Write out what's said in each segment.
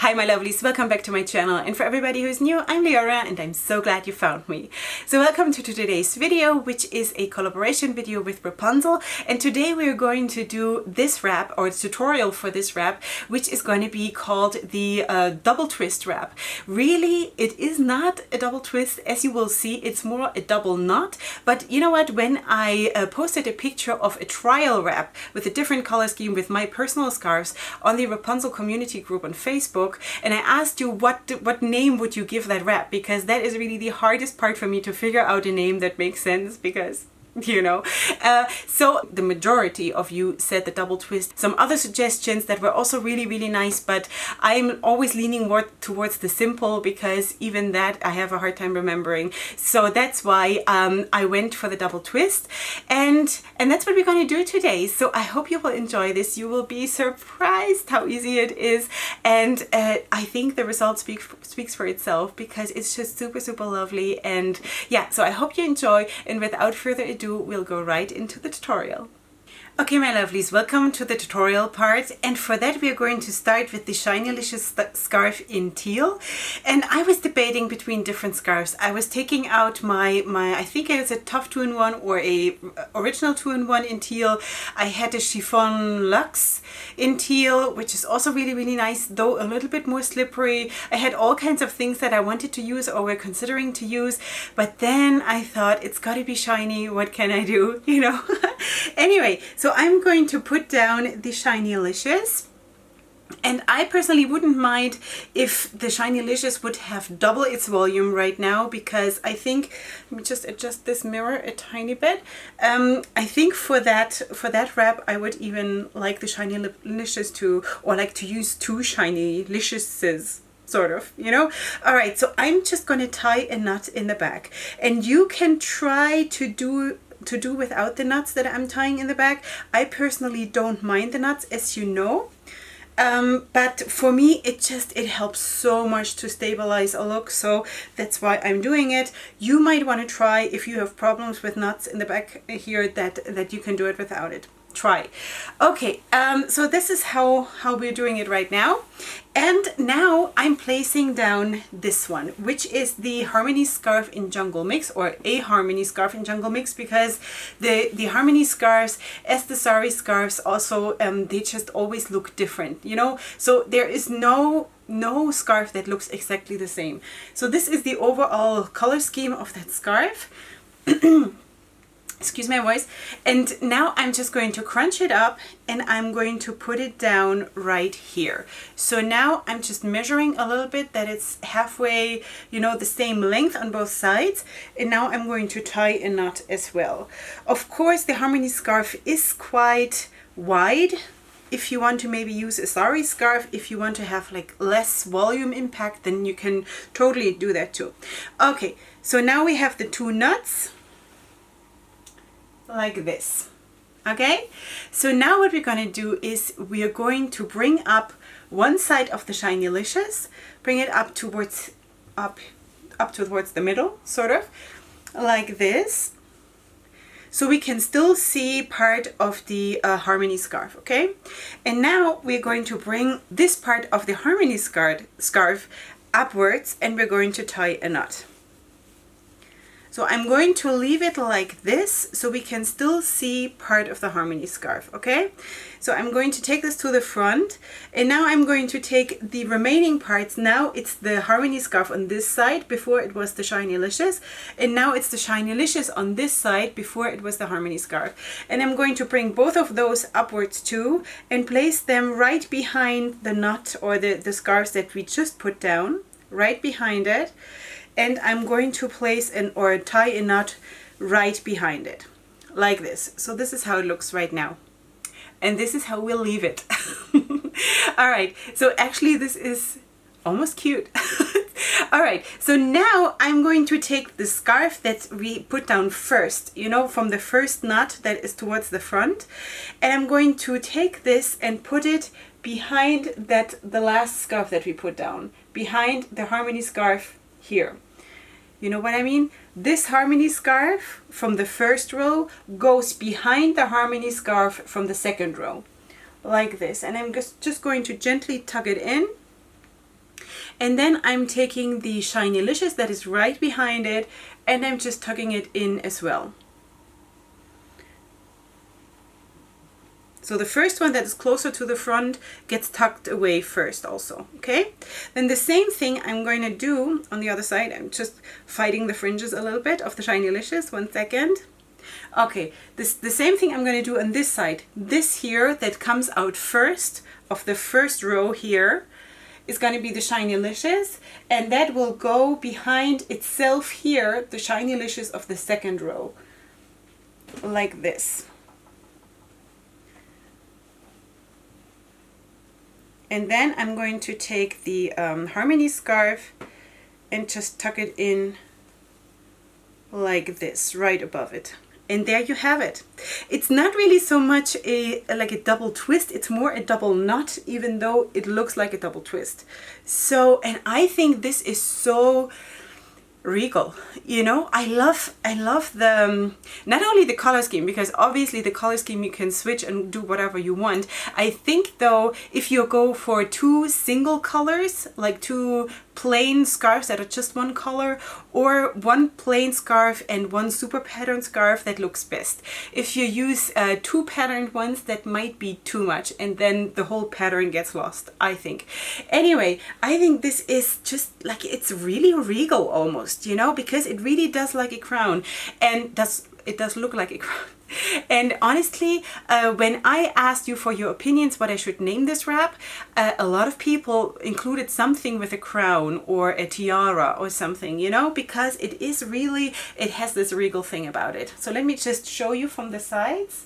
Hi my lovelies, welcome back to my channel, and for everybody who's new, I'm Leorah and I'm so glad you found me. So welcome to today's video, which is a collaboration video with Wrapunzel, and today we're going to do this wrap, or tutorial for this wrap, which is going to be called the double twist wrap. Really, it is not a double twist, as you will see, it's more a double knot, but you know what, when I posted a picture of a trial wrap with a different color scheme with my personal scarves on the Wrapunzel community group on Facebook, and I asked you what name would you give that wrap, because that is really the hardest part for me to figure out a name that makes sense, because you know. So the majority of you said the double twist. Some other suggestions that were also really nice, but I'm always leaning more towards the simple, because even that I have a hard time remembering. So that's why I went for the double twist, and that's what we're going to do today. So I hope you will enjoy this. You will be surprised how easy it is, and I think the result speaks for itself, because it's just super lovely. And yeah, so I hope you enjoy, and without further ado, we'll go right into the tutorial. Okay my lovelies, welcome to the tutorial part, and for that we are going to start with the Shinylicious scarf in teal. And I was debating between different scarves. I was taking out my I think it was a tough 2-in-1 or a original 2-in-1 in teal. I had a chiffon luxe in teal, which is also really nice, though a little bit more slippery. I had all kinds of things that I wanted to use or were considering to use, but then I thought it's got to be shiny. What can I do, you know? Anyway, so I'm going to put down the Shinylicious, and I personally wouldn't mind if the Shinylicious would have double its volume right now, because I think, let me just adjust this mirror a tiny bit. I think for that wrap I would even like the Shinylicious to, or like to use two Shinyliciouses, sort of, you know. All right, so I'm just going to tie a knot in the back, and you can try to do without the knots that I'm tying in the back. I personally don't mind the knots, as you know, but for me it helps so much to stabilize a look, so that's why I'm doing it. You might want to try, if you have problems with knots in the back here, that you can do it without it. Try. Okay, so this is how we're doing it right now. And now I'm placing down this one, which is the Harmony Scarf in Jungle Mix, or a Harmony Scarf in Jungle Mix, because the Harmony scarves, as the sari scarves also, they just always look different, you know. So there is no scarf that looks exactly the same. So this is the overall color scheme of that scarf. Excuse my voice. And now I'm just going to crunch it up, and I'm going to put it down right here. So now I'm just measuring a little bit that it's halfway, you know, the same length on both sides. And now I'm going to tie a knot as well. Of course, the Harmony scarf is quite wide. If you want to maybe use a sari scarf, if you want to have like less volume impact, then you can totally do that too. Okay, so now we have the two knots, like this. Okay, so now what we're going to do is we are going to bring up one side of the Shinylicious, bring it up towards the middle, sort of like this, so we can still see part of the Harmony scarf. Okay, and now we're going to bring this part of the Harmony scarf upwards, and we're going to tie a knot. So I'm going to leave it like this, so we can still see part of the Harmony scarf, okay? So I'm going to take this to the front, and now I'm going to take the remaining parts. Now it's the Harmony scarf on this side, before it was the Shinylicious, and now it's the Shinylicious on this side, before it was the Harmony scarf. And I'm going to bring both of those upwards too, and place them right behind the knot, or the scarves that we just put down, right behind it. And I'm going to place or tie a knot right behind it, like this. So this is how it looks right now. And this is how we'll leave it. All right, so actually this is almost cute. All right, so now I'm going to take the scarf that we put down first, you know, from the first knot that is towards the front. And I'm going to take this and put it behind the last scarf that we put down, behind the Harmony scarf here. You know what I mean? This Harmony scarf from the first row goes behind the Harmony scarf from the second row, like this. And I'm just going to gently tuck it in, And then I'm taking the Shinylicious that is right behind it, and I'm just tucking it in as well. So the first one that is closer to the front gets tucked away first also, okay? Then the same thing I'm going to do on the other side. I'm just fighting the fringes a little bit of the Shinylicious. 1 second. Okay, the same thing I'm going to do on this side. This here that comes out first of the first row here is going to be the Shinylicious, and that will go behind itself here, the Shinylicious of the second row, like this. And then I'm going to take the Harmony scarf and just tuck it in like this, right above it. And there you have it. It's not really so much like a double twist, it's more a double knot, even though it looks like a double twist. So, and I think this is so regal, you know. I love the not only the color scheme, because obviously the color scheme you can switch and do whatever you want. I think though, if you go for 2 single colors, like 2 plain scarves that are just 1 color, or 1 plain scarf and 1 super patterned scarf, that looks best. If you use 2 patterned ones, that might be too much, and then the whole pattern gets lost, I think. Anyway, I think this is just like, it's really regal almost, you know, because it really does like a crown, and it does look like a crown. And honestly, when I asked you for your opinions what I should name this wrap, a lot of people included something with a crown or a tiara or something, you know, because it is really, it has this regal thing about it. So let me just show you from the sides.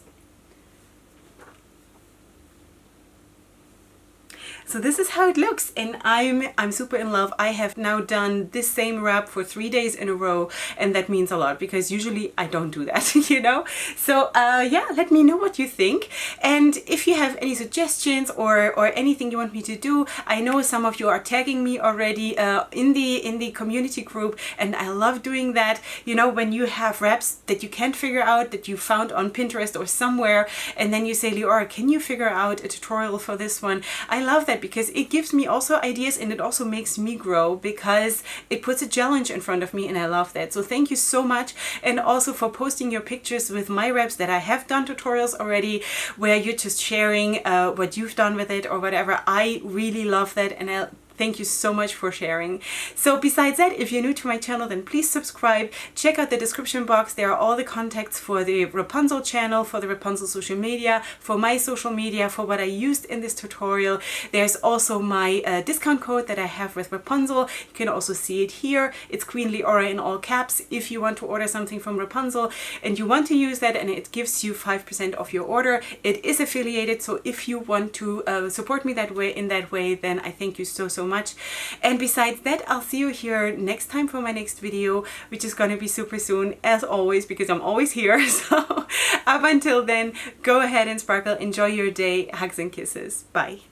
So this is how it looks, and I'm super in love. I have now done this same wrap for 3 days in a row, and that means a lot, because usually I don't do that, you know. So yeah, let me know what you think, and if you have any suggestions or anything you want me to do. I know some of you are tagging me already in the community group, and I love doing that. You know, when you have wraps that you can't figure out, that you found on Pinterest or somewhere, and then you say, Leorah, can you figure out a tutorial for this one? I love that, because it gives me also ideas, and it also makes me grow, because it puts a challenge in front of me, and I love that. So thank you so much, and also for posting your pictures with my wraps that I have done tutorials already, where you're just sharing what you've done with it or whatever. I really love that, and thank you so much for sharing. So besides that, if you're new to my channel, then please subscribe. Check out the description box. There are all the contacts for the Wrapunzel channel, for the Wrapunzel social media, for my social media, for what I used in this tutorial. There's also my discount code that I have with Wrapunzel. You can also see it here. It's Queen Leorah in all caps. If you want to order something from Wrapunzel and you want to use that, and it gives you 5% off your order, it is affiliated. So if you want to support me that way, then I thank you so much. And besides that, I'll see you here next time for my next video, which is gonna be super soon, as always, because I'm always here. So up until then, go ahead and sparkle, enjoy your day, hugs and kisses, bye.